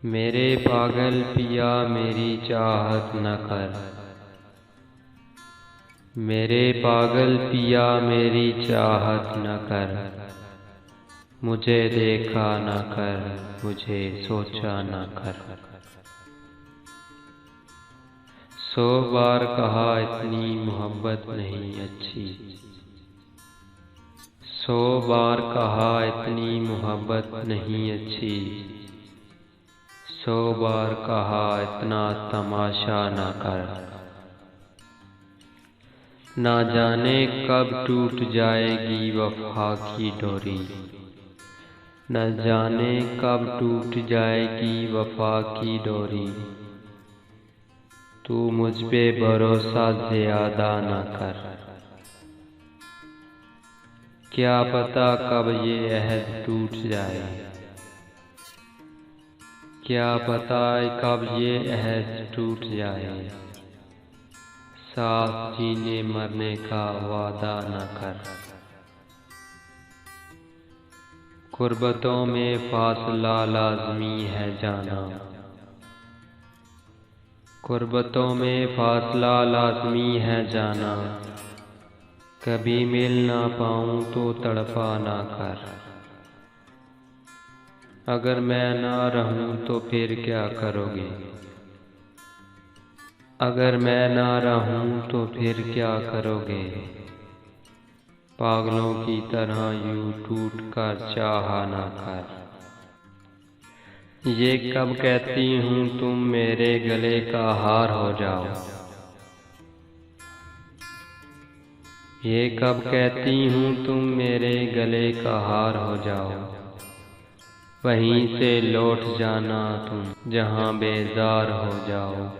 मेरे पागल पिया मेरी चाहत न कर। मेरे पागल पिया मेरी चाहत न कर। मुझे देखा न कर, मुझे सोचा न कर। 100 बार कहा इतनी मोहब्बत नहीं अच्छी। 100 बार कहा इतनी मोहब्बत नहीं अच्छी। 100 बार कहा इतना तमाशा न कर। ना जाने कब टूट जाएगी वफा की डोरी। न जाने कब टूट जाएगी वफा की डोरी। तू मुझ पे भरोसा ज़्यादा न कर। क्या पता कब ये अहद टूट जाए। क्या पता कब ये अहद टूट जाए। साथ जीने मरने का वादा न कर। कुर्बतों में फासला लाज़मी है जाना। कुर्बतों में फासला लाज़मी है जाना। कभी मिल ना पाऊँ तो तड़पा ना कर। अगर मैं ना रहूं तो फिर क्या करोगे। अगर मैं ना रहूं तो फिर क्या करोगे। पागलों की तरह यूं टूट कर चाहा ना कर। ये कब कहती हूँ तुम मेरे गले का हार हो जाओ। ये कब कहती हूँ तुम मेरे गले का हार हो जाओ। वहीं से लौट जाना तुम जहाँ बेजार हो जाओ।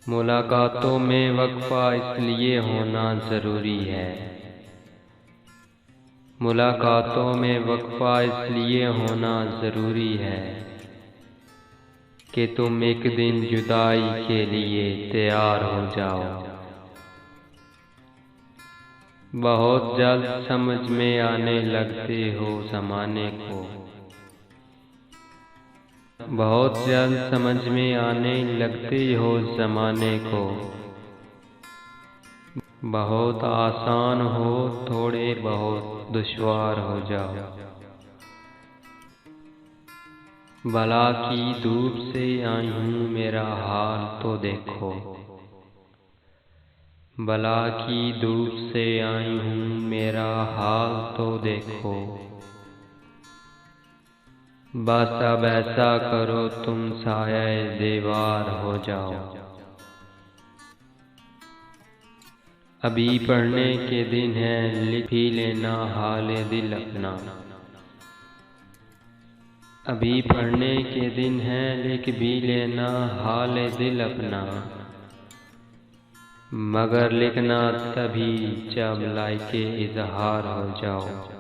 मुलाकातों में वक्फा इसलिए होना ज़रूरी है। मुलाकातों में वक्फा इसलिए होना ज़रूरी है कि तुम एक दिन जुदाई के लिए तैयार हो जाओ। बहुत जल्द समझ में आने लगते हो ज़माने को। बहुत जल्द समझ में आने लगते हो ज़माने को। बहुत आसान हो थोड़े बहुत दुश्वार हो जाओ। बला की धूप से आई हूँ मेरा हाल तो देखो। बला की धूप से आई हूँ मेरा हाल तो देखो। बस अब ऐसा करो तुम साये दीवार हो जाओ। अभी पढ़ने के दिन है लिख भी लेना हाले दिल अपना। अभी पढ़ने के दिन है लिख भी लेना हाले दिल अपना। मगर लिखना तभी जब लायके इज़हार हो जाओ।